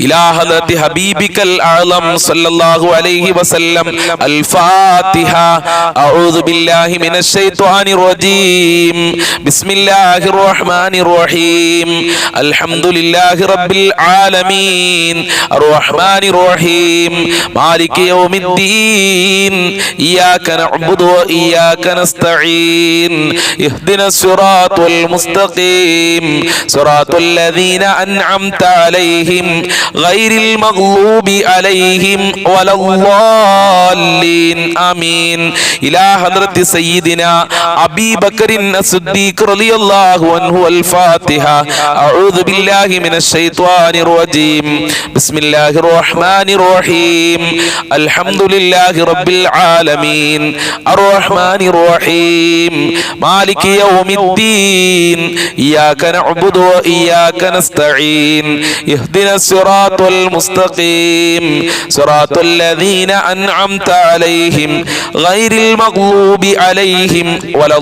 إلى حضرة حبيبك الأعظم صلى الله عليه وسلم. الفاتحة. أعوذ بالله من الشيطان الرجيم. بسم الله الرحمن الرحيم. الحمد لله رب العالمين الرحمن الرحيم مالك يوم الدين إياك نعبد وإياك نستعين اهدنا الصراط المستقيم صراط الذين أنعمت عليهم غير المغلوب عليهم ولا الضالين آمين. إلى حضرة سيدنا أبي بكر الصديق رضي الله عنه. الفاتحة. أعوذ بالله من الشيطان الرجيم. بسم الله الرحمن الرحيم. الحمد لله رب العالمين الرحمن الرحيم مالك يوم الدين إياك نعبد وإياك نستعين اهدنا الصراط المستقيم صراط الذين أنعمت عليهم غير المغلوب عليهم ولا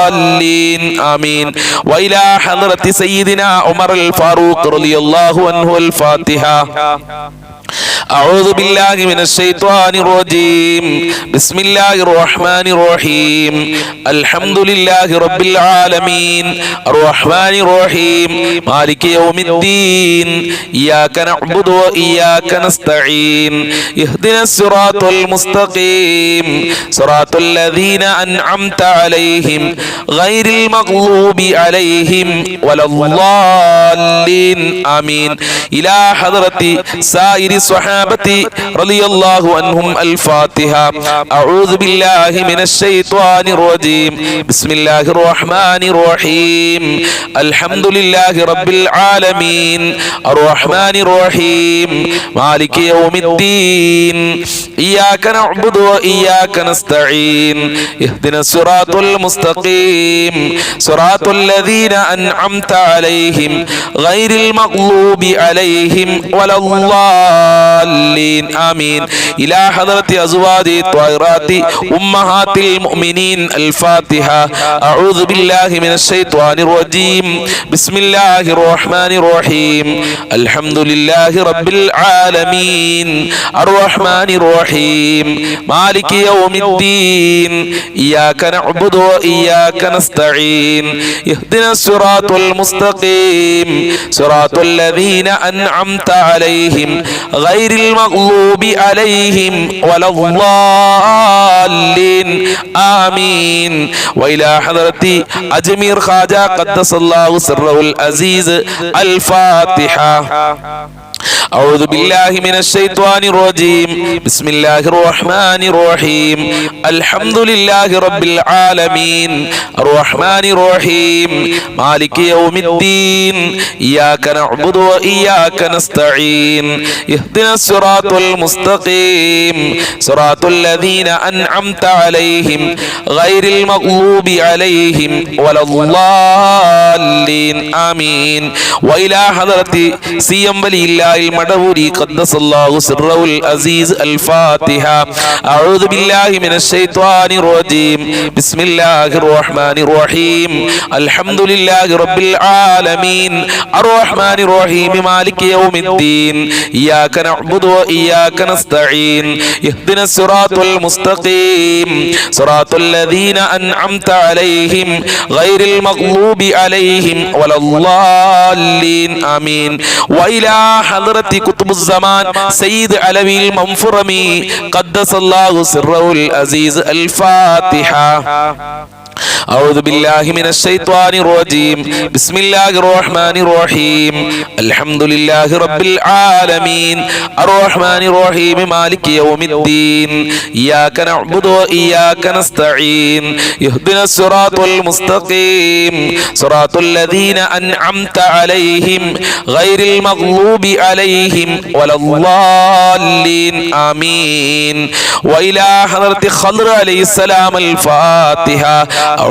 الضالين آمين. وإلى حضرة سيدنا عمر الفاروق رضي الله عنه. الفاتحة. أعوذ بالله من الشيطان الرجيم. بسم الله الرحمن الرحيم. الحمد لله رب العالمين الرحمن الرحيم مالك يوم الدين إياك نعبد وإياك نستعين اهدنا الصراط المستقيم صراط الذين أنعمت عليهم غير المغلوب عليهم ولا الضالين آمين. إلى حضرة سائر الصحابة رضي الله عنهم. الفاتحة. أعوذ بالله من الشيطان الرجيم. بسم الله الرحمن الرحيم. الحمد لله رب العالمين الرحمن الرحيم مالك يوم الدين إياك نعبد وإياك نستعين اهدنا الصراط المستقيم صراط الذين أنعمت عليهم غير المغلوب عليهم ولا الضالين آمين. إلى حضرة أزواج الطاهرات أمهات المؤمنين. الفاتحة. أعوذ بالله من الشيطان الرجيم. بسم الله الرحمن الرحيم. الحمد لله رب العالمين الرحمن الرحيم مالك يوم الدين إياك نعبد وإياك نستعين اهدنا الصراط المستقيم صراط الذين أنعمت عليهم غير المغلوب عليهم ولا الضالين آمين. وإلى حضرة أجمير خواجة قدس الله سره العزيز. الفاتحة. أعوذ بالله من الشيطان الرجيم. بسم الله الرحمن الرحيم. الحمد لله رب العالمين الرحمن الرحيم مالك يوم الدين إياك نعبد وإياك نستعين اهدنا الصراط المستقيم صراط الذين أنعمت عليهم غير المغلوب عليهم ولا الضالين آمين. وإلى حضرة سيم ولي الله المدوري قدس الله سره العزيز. الفاتحة. أعوذ بالله من الشيطان الرجيم. بسم الله الرحمن الرحيم. الحمد لله رب العالمين الرحمن الرحيم مالك يوم الدين إياك نعبد وإياك نستعين اهدنا الصراط المستقيم صراط الذين أنعمت عليهم غير المغلوب عليهم ولا الضالين آمين. وإلى حضرة قطب الزمان سيد علوي المنفرمي قدس الله سره العزيز. الفاتحة. أعوذ بالله من الشيطان الرجيم. بسم الله الرحمن الرحيم. الحمد لله رب العالمين الرحمن الرحيم مالك يوم الدين إياك نعبد وإياك نستعين اهدنا الصراط المستقيم صراط الذين أنعمت عليهم غير المغلوب عليهم ولا الضالين آمين. وإلى حضرة خضر عليه السلام. الفاتحة.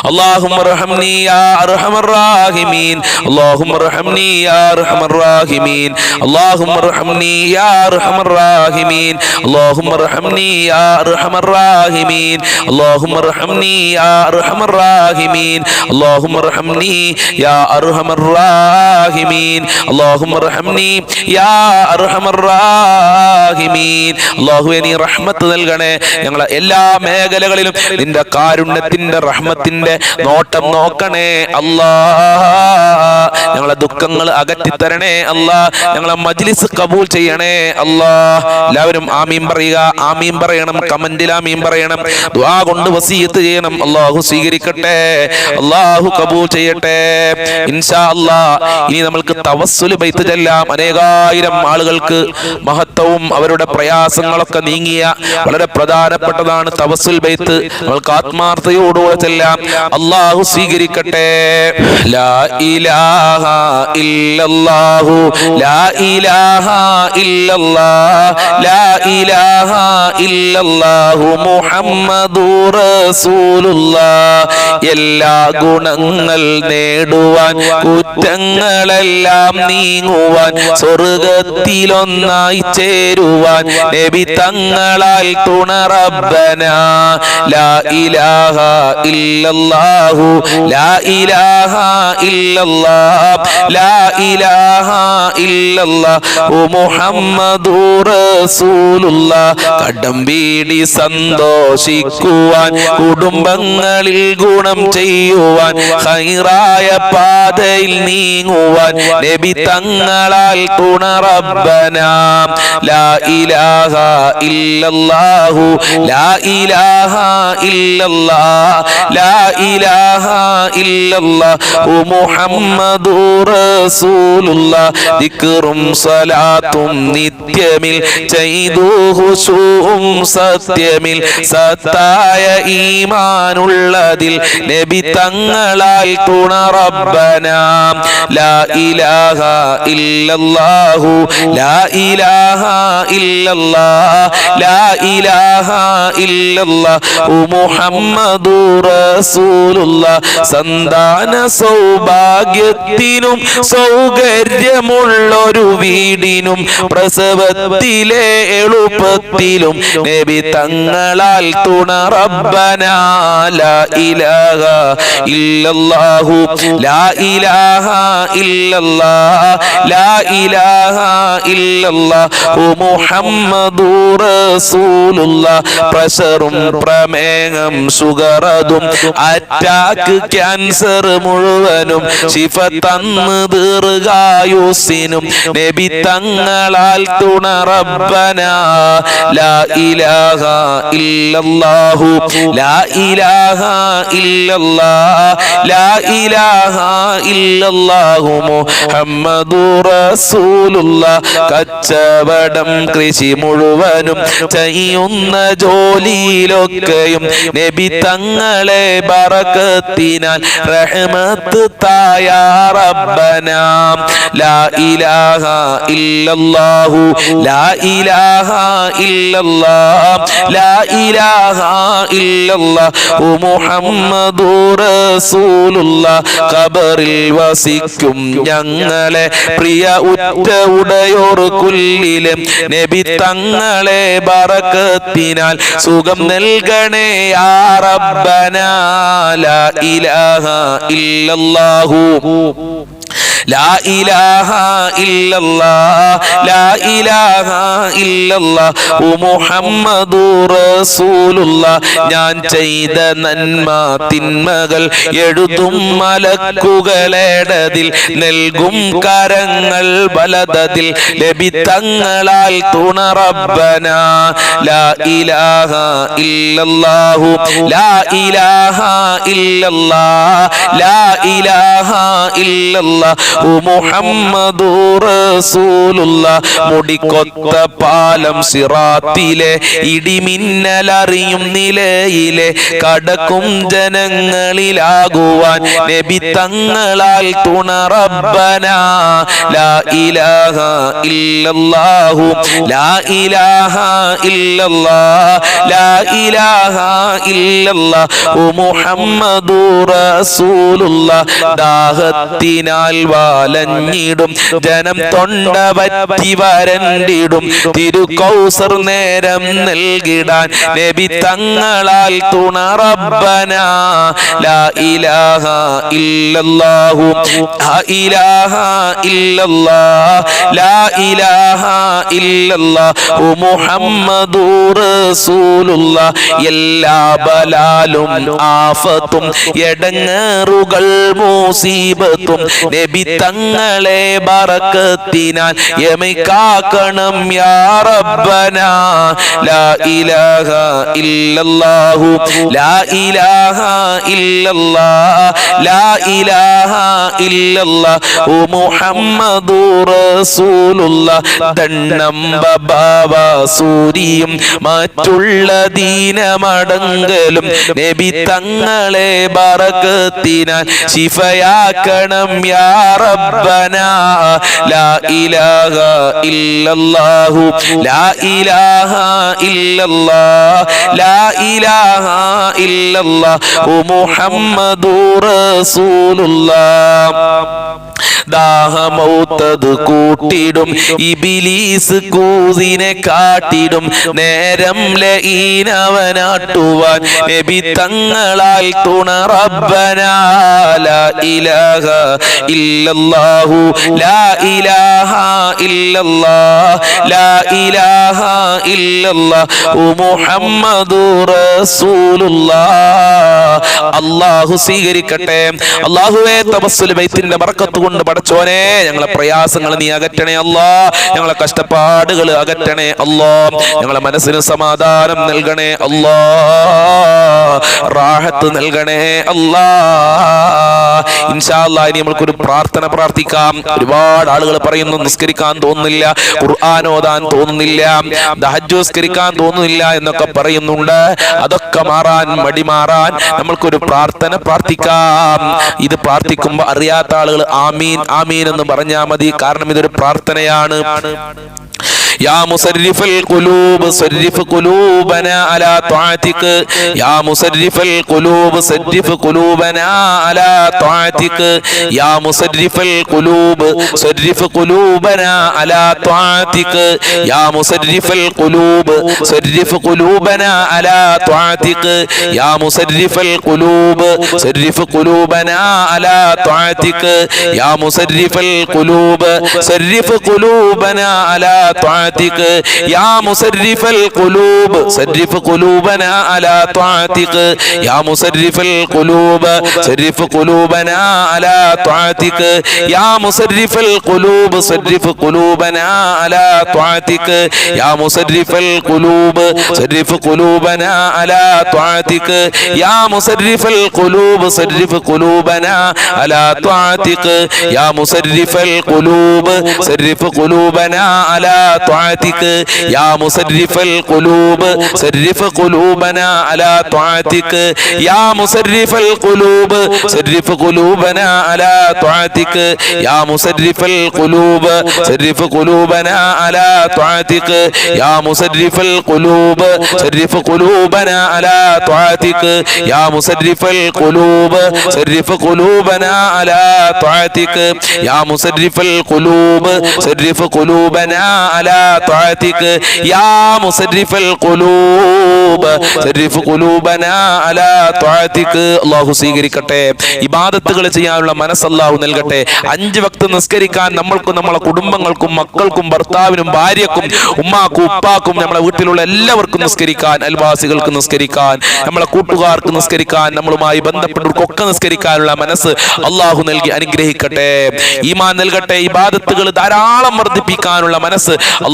اللهم ارحمني يا ارحم الراحمين اللهم ارحمني يا ارحم الراحمين اللهم ارحمني يا ارحم الراحمين اللهم ارحمني يا ارحم الراحمين اللهم ارحمني يا ارحم الراحمين اللهم ارحمني يا ارحم الراحمين اللهم ارحمني يا ارحم الراحمين അല്ലാഹുവേ നീ റഹ്മത്ത് നൽകണേ ഞങ്ങളെ എല്ലാ മേഖലകളിലും നിന്റെ കാരുണ്യത്തിന്റെ റഹ്മത്തിന്റെ നോട്ടം നോക്കണേ അല്ലാഹ് ഞങ്ങളെ ദുഃഖങ്ങൾ അകറ്റി തരണേ അല്ലാഹ് ഞങ്ങളെ മജ്ലിസ് കബൂൽ ചെയ്യണേ അല്ലാഹ് എല്ലാവരും ആമീൻ പറയുക ആമീൻ പറയണം കമന്റിൽ ആമീൻ പറയണം ദുആ കൊണ്ട് വസിയത്ത് ചെയ്യണം അല്ലാഹു സ്വീകരിക്കട്ടെ അല്ലാഹു കബൂൽ ചെയ്യട്ടെ ഇൻഷാ അല്ലാഹ് ഇനി നമുക്ക് തവസ്സുൽ ബൈത്ത് ചെല്ലാം അനേകായിരം ആളുകൾക്ക് മഹത്വവും അവരുടെ പ്രയാസങ്ങളൊക്കെ നീങ്ങിയ വളരെ പ്രധാനപ്പെട്ടതാണ് തവസ്സുൽ ബൈത്ത് നമുക്ക് ആത്മാർത്ഥതയോടുകൂടെ ചെല്ലാം അല്ലാഹു സ്വീകരിക്കട്ടെ ലാ ഇലാഹ ഇല്ലല്ലാഹു ലാ ഇലാഹ ഇല്ലല്ലാഹ് ലാ ഇലാഹ ഇല്ലല്ലാഹു മുഹമ്മദുർ റസൂലുള്ളാഹ് എല്ലാ ഗുണങ്ങൾ നേടുവാൻ കുറ്റങ്ങളെല്ലാം നീങ്ങുവാൻ സ്വർഗ്ഗത്തിലൊന്നായി ചേരുവാൻ നബി തങ്ങളാൽ തുണ റബ്ബനാ ലാ ഇലാഹ ഇല്ലല്ലാഹു ലാ ഇലാഹ ഇല്ലല്ലാഹ് ലാ ഇലാഹ ഇല്ലല്ലാഹു മുഹമ്മദുർ റസൂലുള്ളാഹ് കടംവീടി സന്തോഷിക്കുവാൻ കുടുംബങ്ങളിൽ ഗുണം ചെയ്യുവാൻ ഖൈറായ പാതയിൽ നീങ്ങുവാൻ നബി തങ്ങളാൽ തുണ റബ്ബനാ ലാ ഇലാഹ ഇല്ലല്ലാഹു ലാ ഇലാഹ ഇല്ലല്ലാഹ് ലാ ഇലാഹ ഇല്ലല്ലാഹു മുഹമ്മദുർ റസൂലുള്ളാഹ് ദിക്റും സ്വലാത്തും നിത്യമിൽ ചെയ്തു ഖുശൂഉം സത്യമിൽ സത്തായ ഈമാനുള്ളതിൽ നബി തങ്ങളാൽ തുണ റബ്ബനാ ലാ ഇലാഹ ഇല്ലല്ലാഹു ലാ ഇലാഹ ഇല്ലല്ലാഹ് ലാ ഇലാഹ ഇല്ലല്ലാഹു മുഹമ്മദുർ റസൂലുള്ളാഹ് സന്താന സൗഭാഗ്യത്തിനും സൗകര്യമുള്ളൊരു വീടിനും പ്രസവത്തിലെ എളുപ്പത്തിലും നബി തങ്ങളാൽ തുണ റബ്ബനാ ലാ ഇലാഹ ഇല്ലല്ലാഹു ലാ ഇലാഹ ഇല്ലല്ലാഹ് ലാ ഇലാഹ ഇല്ലല്ലാഹു മുഹമ്മദുർ റസൂലുള്ളാഹ് പ്രഷറും പ്രമേഹം ഷുഗറതും അറ്റാക്ക് ക്യാൻസർ മുഴുവനും ശിഫ തന്ന് ദീർഘായുസ്സിനും നബി തങ്ങളാൽ തുണ റബ്ബനാ ലാ ഇലാഹ ഇല്ലല്ലാഹു ലാ ഇലാഹ ഇല്ലല്ലാഹ് ലാ ഇലാഹ ഇല്ലല്ലാഹു മുഹമ്മദുർ റസൂലുള്ളാഹ് കച്ചവടം കൃഷി മുഴുവനും ചെയ്യുന്ന ജോലിയിലൊക്കെയും നബി തങ്ങളെ ബറകത്തിനാൽ റഹ്മത്ത് തായ റബ്ബനാ ലാ ഇലാഹ ഇല്ലല്ലാഹു ലാ ഇലാഹ ഇല്ലല്ലാഹ് ലാ ഇലാഹ ഇല്ലല്ലാഹു മുഹമ്മദുർ റസൂലുള്ളാഹ് ഖബറിൽ വസിക്കും ഞങ്ങളെ പ്രിയ ഉറ്റ ഉടയോർ കുല്ലിലും നബി തങ്ങളെ ബറകത്തിനാൽ സുഖം നൽകണേ യാ റബ്ബനാ ലാ ഇലാഹ ഇല്ലല്ലാഹു ലാ ഇലാഹ ഇല്ലല്ലാഹ് ലാ ഇലാഹ ഇല്ലല്ലാഹു മുഹമ്മദുർ റസൂലുള്ളാഹ് ഞാൻ ചെയ്ത നന്മ തിന്മകൾ എഴുതും മലക്കുകളേടതിൽ നൽകും കരങ്ങൾ ബലദതിൽ നബി തങ്ങളാൽ തുണ റബ്ബനാ ലാ ഇലാഹ ഇല്ലല്ലാഹു ലാ ഇലാഹ ഇല്ലല്ലാഹ് ലാ ഇലാഹ ഇല്ലല്ലാഹ് മുഹമ്മദുർ റസൂലുള്ളാഹ് മുടിക്കൊത്ത പാലം സിറാത്തിലെ ഇടിമിന്നലറിയും നിലയിലെ കടക്കും ജനങ്ങളിലാകുവാൻ നബി തങ്ങളാൽ തുണ റബ്ബനാ ലാ ഇലാഹ ഇല്ലല്ലാഹു ലാ ഇലാഹ ഇല്ലല്ലാഹ് ലാ ഇലാഹ ഇല്ലല്ലാഹു മുഹമ്മദുർ റസൂലുള്ളാഹ് ദാഹത്തിനാൽ വലഞ്ഞിടും ജനം തൊണ്ട വറ്റി വരണ്ടിടും തിരുകൗസർ നേരം നൽകിടാൻ നബി തങ്ങളാൽ തുണ റബ്ബനാ ലാ ഇലാഹ ഇല്ലല്ലാഹു ലാ ഇലാഹ ഇല്ലല്ലാഹ് ലാ ഇലാഹ ഇല്ലല്ലാഹു മുഹമ്മദുർ റസൂലുള്ളാഹ് എല്ലാ ബലാലും ആഫത്തും എടങ്ങേറുകൾ മുസീബത്തും നബി തങ്ങളെ ബറക്കത്തിനാൽ യമൈക്കാക്കണം യാ റബ്ബനാ ലാ ഇലാഹ ഇല്ലല്ലാഹു ലാ ഇലാഹ ഇല്ലല്ലാഹ് ലാ ഇലാഹ ഇല്ലല്ലാഹു മുഹമ്മദുർ റസൂലുള്ളാഹ് ദണ്ണം ബബാവ സൂരിയും മറ്റുള്ള ദീനമടങ്കലും നബി തങ്ങളെ ബറക്കത്തിനാൽ ശിഫയാക്കണം യാ റബ്ബനാ ലാ ഇലാഹ ഇല്ലല്ലാഹു ലാ ഇലാഹ ഇല്ലല്ലാഹ് ലാ ഇലാഹ ഇല്ലല്ലാഹു മുഹമ്മദുർ റസൂലുള്ളാഹ് ദാഹമൗത്തത് കൂട്ടിടും ഇബിലീസ് കൂസിനെ കാട്ടിടും നേരം ലഈനവനാട്ടുവാൻ നബി തങ്ങളാൽ തുണ റബ്ബനാ ലാ ഇലാഹ ഇല്ലല്ലാഹു ലാ ഇലാഹ ഇല്ലല്ലാഹ് ലാ ഇലാഹ ഇല്ലല്ലാഹു മുഹമ്മദുർ റസൂലുള്ളാഹ് അല്ലാഹു സ്വീകരിക്കട്ടെ. അല്ലാഹുവേ തവസ്സുൽ ബൈത്തിന്റെ ബറക്കത്ത് കൊണ്ട് പടച്ചോനെ ഞങ്ങളെ പ്രയാസങ്ങൾ നീ അകറ്റണേ അല്ലാ, ഞങ്ങളെ കഷ്ടപ്പാടുകൾ അകറ്റണേ അല്ലാ, ഞങ്ങളെ മനസ്സിന് സമാധാനം നൽകണേ അല്ലാ, റാഹത്ത് നൽകണേ അല്ലാ. ഇൻഷാ അല്ലാഹ് ഇനി നമ്മൾക്കൊരു പ്രാർത്ഥന പ്രാർത്ഥിക്കാം. ഒരുപാട് ആളുകൾ പറയുന്നു നിസ്കരിക്കാൻ തോന്നുന്നില്ല, ഖുർആൻ ഓതാൻ തോന്നുന്നില്ല, തഹജ്ജുദ് നിസ്കരിക്കാൻ തോന്നുന്നില്ല എന്നൊക്കെ പറയുന്നുണ്ട്. അതൊക്കെ മാറാൻ മടി മാറാൻ നമ്മൾക്കൊരു പ്രാർത്ഥന പ്രാർത്ഥിക്കാം. ഇത് പ്രാർത്ഥിക്കുമ്പോൾ അറിയാത്ത ആളുകൾ ആമീൻ ആമീൻ എന്ന് പറഞ്ഞാൽ മതി. കാരണം ഇതൊരു പ്രാർത്ഥനയാണ്. يا مصرف القلوب صرف قلوبنا على طاعتك يا مصرف القلوب صرف قلوبنا على طاعتك يا مصرف القلوب صرف قلوبنا على طاعتك يا مصرف القلوب صرف قلوبنا على طاعتك يا مصرف القلوب صرف قلوبنا على طاعتك يا مصرف القلوب صرف قلوبنا على طاعتك يا مصرف القلوب صرف قلوبنا على طاعتك يا مصرف القلوب صرف قلوبنا على طاعتك يا مصرف القلوب صرف قلوبنا على طاعتك يا مصرف القلوب صرف قلوبنا على طاعتك يا مصرف القلوب صرف قلوبنا على طاعتك يا مصرف القلوب صرف قلوبنا على طاعتك يا مصرف القلوب صرف قلوبنا على طاعتك يا مصرف القلوب صرف قلوبنا على طاعتك يا مصرف القلوب صرف قلوبنا على طاعتك يا مصرف القلوب صرف قلوبنا على طاعتك يا مصرف القلوب صرف قلوبنا على طاعتك يا مصرف القلوب صرف قلوبنا على طاعتك يا مصرف القلوب صرف قلوبنا على طاعتك. അല്ലാഹു സ്വീകരിക്കട്ടെ. ഇബാദത്തുകൾ ചെയ്യാനുള്ള മനസ്സ് അല്ലാഹു നൽകട്ടെ. 5 വക്ത് നിസ്കരിക്കാൻ നമ്മൾക്കും നമ്മളെ കുടുംബങ്ങൾക്കും മക്കൾക്കും ഭർത്താവിനും ഭാര്യക്കും ഉമ്മാക്കും ഉപ്പാക്കും നമ്മളെ വീട്ടിലുള്ള എല്ലാവർക്കും നിസ്കരിക്കാൻ, അയൽവാസികൾക്ക് നിസ്കരിക്കാൻ, നമ്മളെ കൂട്ടുകാർക്ക് നിസ്കരിക്കാൻ, നമ്മളുമായി ബന്ധപ്പെട്ടവർക്കൊക്കെ നിസ്കരിക്കാനുള്ള മനസ്സ് അല്ലാഹു നൽകി അനുഗ്രഹിക്കട്ടെ. ഈമാൻ നൽകട്ടെ. ഇബാദത്തുകൾ ധാരാളം വർദ്ധിപ്പിക്കാനുള്ള മനസ്സ്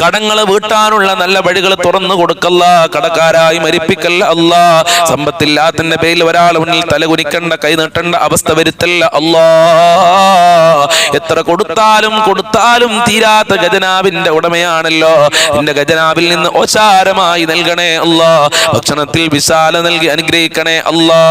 കടങ്ങൾ വീട്ടാനുള്ള നല്ല വഴികൾ തുറന്നു കൊടുക്കല്ല. കടക്കാരായി മരിപ്പിക്കല്ല അല്ലാ. സമ്പത്തില്ലാത്തതിന്റെ പേരിൽ ഒരാൾ മുന്നിൽ തലകുനിക്കേണ്ട, കൈ നീട്ടേണ്ട അവസ്ഥ വരുത്തല്ല അല്ലാ. എത്ര കൊടുത്താലും തീരാത്ത ഖജനാവിന്റെ ഉടമയാണല്ലോ. നിന്റെ ഖജനാവിൽ നിന്ന് ഓശാരമായി നൽകണേ അല്ലാ. ഭക്ഷണത്തിൽ വിശാല നൽകി അനുഗ്രഹിക്കണേ അല്ലാ.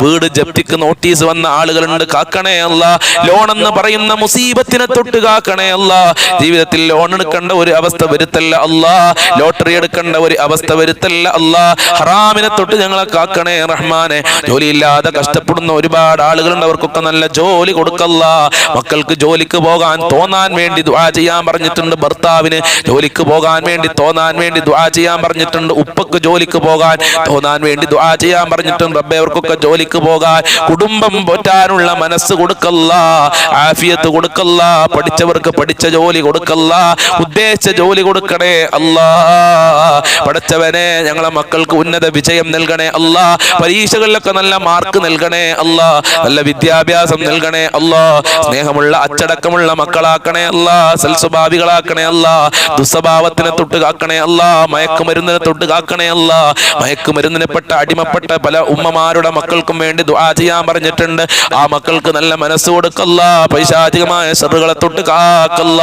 വീട് ജപ്തിക്ക് നോട്ടീസ് വന്ന ആളുകളുണ്ട്, കാക്കണേ അല്ലാ. ലോൺ എന്ന് പറയുന്ന മുസീബത്തിനെ തൊട്ട് കാക്കണേ അല്ലാ. ജീവിതത്തിൽ ലോൺ എടുക്കേണ്ട ഒരു അവസ്ഥ വരുത്തല്ല അല്ലാ. ലോട്ടറി എടുക്കേണ്ട ഒരു അവസ്ഥ വരുത്തല്ല അല്ലാ. ഹറാമിനെ തൊട്ട് ഞങ്ങളെ കാക്കണേ റഹ്മാനെ. ജോലിയില്ലാതെ കഷ്ടപ്പെടുന്ന ഒരുപാട് ആളുകളുണ്ട്, അവർക്കൊക്കെ നല്ല ജോലി കൊടുക്കല്ല. മക്കൾക്ക് ജോലിക്ക് പോകാൻ തോന്നാൻ വേണ്ടി ദുആ ചെയ്യാൻ പറഞ്ഞിട്ടുണ്ട്. ഭർത്താവിന് ജോലിക്ക് പോകാൻ വേണ്ടി തോന്നാൻ വേണ്ടി ദുആ ചെയ്യാൻ പറഞ്ഞിട്ടുണ്ട്. ഉപ്പക്ക് ജോലിക്ക് പോകാൻ തോന്നാൻ വേണ്ടി ദുആ ചെയ്യാൻ പറഞ്ഞിട്ടുണ്ട്. റബ്ബേ അവർക്കൊക്കെ ജോലിക്ക് പോകാൻ, കുടുംബം പോറ്റാനുള്ള മനസ്സ് കൊടുക്കല്ല, ആഫിയത്ത് കൊടുക്കല്ല. പഠിച്ചവർക്ക് പഠിച്ച ജോലി കൊടുക്കല്ല, ഉദ്ദേശിച്ച ജോലി കൊടുക്കണേ അല്ലാ. പഠിച്ചവനെ ഞങ്ങളെ മക്കൾക്ക് ഉന്നത വിജയം നൽകണേ അല്ലാ. പരീക്ഷകളിലൊക്കെ നല്ല മാർക്ക് നൽകണേ അല്ലാ. നല്ല വിദ്യാഭ്യാസം നൽകണേ അല്ലാ. സ്നേഹമുള്ള അച്ചടക്കമുള്ള മക്കളാക്കണേ അല്ലാ. സൽസ്വഭാവികളാക്കണേ അല്ലാ. ദുസ്വഭാവത്തിനെ തൊട്ട് കാക്കണേ അല്ലാ. മയക്കുമരുന്നിനെ തൊട്ട് കാക്കണേ അല്ലാ. മയക്കുമരുന്നിനെ പെട്ട അടിമപ്പെട്ട പല ഉമ്മമാരുടെ മക്കൾക്കും വേണ്ടി ദുആ ചെയ്യാൻ പറഞ്ഞിട്ടുണ്ട്. ആ മക്കൾക്ക് നല്ല മനസ്സ് കൊടുക്കല്ല. പൈശാചികമായ ശർറുകളെ തൊട്ട് കാക്കല്ല.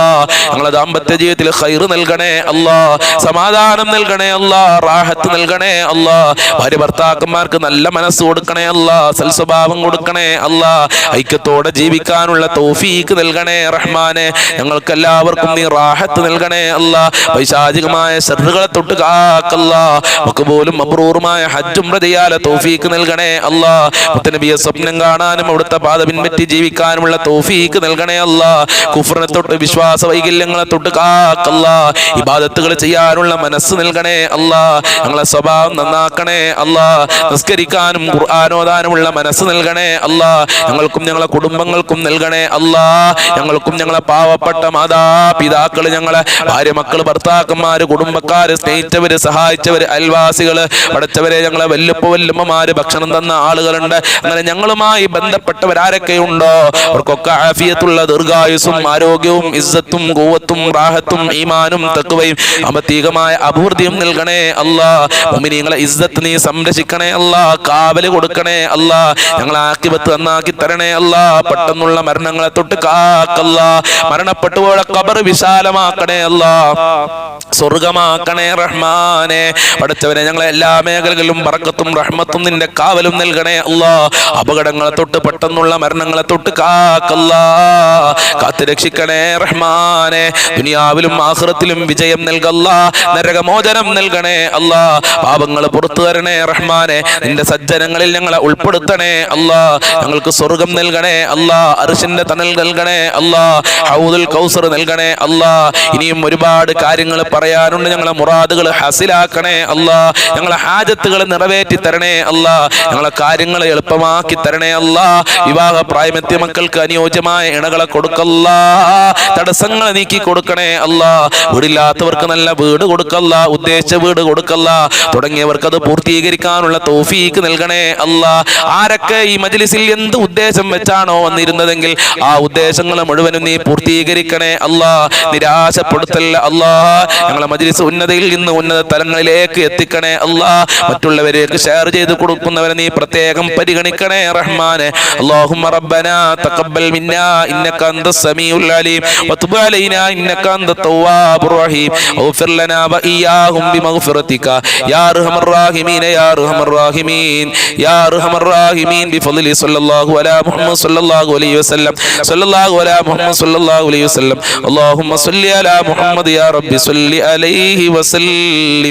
ഞങ്ങളെ ദാമ്പത്യ ജീവിതത്തിൽ ഖൈറ് നൽകണേ അല്ലാ. സമാധാനം നൽകണേ അല്ലാ. റാഹത്ത് നൽകണേ അല്ലാ. ഭാര്യ ഭർത്താക്കന്മാർക്ക് നല്ല മനസ്സ് കൊടുക്കണേ അല്ലാ. സൽസ്വഭാവം കൊടുക്കണേ അല്ലാ. ഐക്യത്തോടെ ജീവിക്കാനുള്ള തൗഫീക്ക് നൽകണേ റഹ്മാനെ. ഞങ്ങൾക്ക് എല്ലാവർക്കും നീ റാഹത്ത് നൽകണേ അല്ലാ. പൈശാചികമായ ശർറുകളെ തൊട്ട് കാക്കല്ല. മഖ്ബൂലും മബ്റൂറുമായ ഹജ്ജും ഉംറയാലെ തൗഫീക്ക് നൽകണേ അല്ലാ. മുത്തനബിയെ സ്വപ്നം കാണാനും അവിടുത്തെ പാത പിൻപറ്റി ജീവിക്കാനുമുള്ള തൗഫീക്ക് നൽകണേ അല്ലാ. കുഫ്റിനെ തൊട്ട് വിശ്വാസ വൈകല്യങ്ങളെ തൊട്ട് കാക്കല്ല. ഇബാദത്തുകൾ ചെയ്യാനുള്ള മനസ്സ് നൽകണേ അല്ലാ. ഞങ്ങളെ സ്വഭാവം നന്നാക്കണേ അല്ലാ. നിസ്കരിക്കാനും ഖുർആൻ ഓതാനുമുള്ള മനസ്സ് നൽകണേ അല്ലാ. ഞങ്ങൾക്കും ഞങ്ങളെ കുടുംബങ്ങൾക്കും നൽകണേ അല്ലാ. ഞങ്ങൾക്കും ഞങ്ങളെ പാവപ്പെട്ട മാതാപിതാക്കള്, ഞങ്ങളെ ഭാര്യ മക്കള് ഭർത്താക്കന്മാര് കുടുംബക്കാര് സ്നേഹിച്ചവര് സഹായിച്ചവര് അയൽവാസികള് പഠിച്ചവരെ ഞങ്ങളെ വല്ലുപ്പമാര് ഭക്ഷണം തന്ന ആളുകളുണ്ട്. അങ്ങനെ ഞങ്ങളുമായി ബന്ധപ്പെട്ടവരാരൊക്കെയുണ്ടോ അവർക്കൊക്കെ ആഫിയത്തുള്ള ദീർഘായുസ്സും ആരോഗ്യവും ഇസ്സത്തും ഖുവത്തും റാഹത്തും ഈമാനും തഖ്വയും അമതീകമായ അഭിവൃദ്ധിയും നൽകണേ അല്ലാ. മുഅ്മിനീങ്ങളെ ഇസ്സത്ത് നീ സംരക്ഷിക്കണേ അല്ലാ. കാവല് കൊടുക്കണേ അല്ലാ. ഞങ്ങളെ ആഖിബത്ത് നന്നാക്കി തരണേ അല്ലാ. പെട്ടെന്നുള്ള മരണങ്ങളെ തൊട്ട് കാക്കല്ല. മരണപ്പെട്ടുപോയ ഖബർ വിശാലമാക്കണേ അല്ലാ. സ്വർഗമാക്കണേ റഹ്മാനെ. പഠിച്ചവനെ ഞങ്ങളെ എല്ലാ മേഖലകളിലും ബറക്കത്തും റഹ്മത്തും നിന്റെ കാവലും നൽകണേ അല്ലാ. അപകടങ്ങളെ തൊട്ട് പെട്ടെന്നുള്ള മരണങ്ങളെ തൊട്ട് കാക്കല്ല. കാത്തു രക്ഷിക്കണേ റഹ്മാനെ. ദുനിയാവിലും ആഖിറത്തിലും വിജയം നൽകല്ല. നരകമോചനം നൽകണേ അല്ലാ. പാപങ്ങൾ പുറത്തു തരണേ റഹ്മാനെ. നിന്റെ സജ്ജനങ്ങളിൽ ഞങ്ങളെ ഉൾപ്പെടുത്തണേ അല്ലാ. ഞങ്ങൾക്ക് സ്വർഗം നൽകണേ അല്ലാ. അർശിന്റെ തണൽ നൽകണേ അല്ലാ. ഹൗദുൽ കൗസർ നൽകണേ അല്ലാ. ഇനിയും ഒരുപാട് കാര്യങ്ങൾ പറയാനുണ്ട്. ഞങ്ങളെ മുറാദുകൾ ഹസിലാക്കണേ അല്ലാ. ഞങ്ങളെ ഹാജത്തുകൾ നിറവേറ്റി തരണേ അല്ലാ. ഞങ്ങളെ കാര്യങ്ങൾ എളുപ്പമാക്കി തരണേ അല്ലാ. വിവാഹ പ്രായമെത്തിയ മക്കൾക്ക് അനുയോജ്യമായ ഇണകളെ കൊടുക്കല്ല. തടസ്സങ്ങൾ നീക്കി കൊടുക്കണേ അല്ലാ. വീടില്ലാത്തവർക്ക് നല്ല വീട് കൊടുക്കല്ല. ഉദ്ദേശിച്ച വീട് കൊടുക്കല്ല. തുടങ്ങിയവർക്ക് അത് പൂർത്തീകരിക്കാനുള്ള തൗഫീക്ക് നൽകണേ അല്ലാ. ആരൊക്കെ ഈ മജ്ലിസിൽ എന്ത് ഉദ്ദേശം വെച്ചാണോ വന്നിരുന്നതെങ്കിൽ ആ ഉദ്ദേശങ്ങൾ മുഴുവനും നീ പൂർത്തീകരിക്കണേ അല്ലാ. നിരാശപ്പെടുത്തല്ല അല്ലാ. ഞങ്ങളെ മജ്ലിസ് ഉന്നതയിൽ നിന്ന് ഉന്നത തലങ്ങളിലേക്ക് എത്തിക്കണേ അല്ലാ. മറ്റുള്ളവരേക്ക് ഷെയർ ചെയ്ത് കൊടുക്കുന്നവരെ നീ പ്രത്യേകം പരിഗണിക്കണേ റഹ്മാനെ. അല്ലാഹുമ്മ റബ്ബനാ തഖബ്ബൽ മിന്നാ ഇന്നക അൻതസ് സമീഉൽ അലീം വതുബ് അലൈനാ ഇന്നക അൻതത് തവ്വാബുർ റഹീം വഗ്ഫിർ ലനാ വഇയ്യാഹും ബിമഗ്ഫിറതിക യാ അർഹമർ റഹീമീൻ യാ അർഹമർ റഹീമീൻ യാ അർഹമർ റഹീമീൻ ബിഫദ്ലി സ്വല്ലല്ലാഹു അലാ മുഹമ്മദ് സ്വല്ലല്ലാഹു അലൈഹി വസല്ലം സ്വല്ലല്ലാഹു അലാ മുഹമ്മദ് സ്വല്ലല്ലാഹു അലൈഹി വസല്ലം. അല്ലാഹുമ്മ സ്വല്ലി അലാ മുഹമ്മദ് യാ റബ്ബി സ്വല്ലി അലൈഹി വസല്ലം.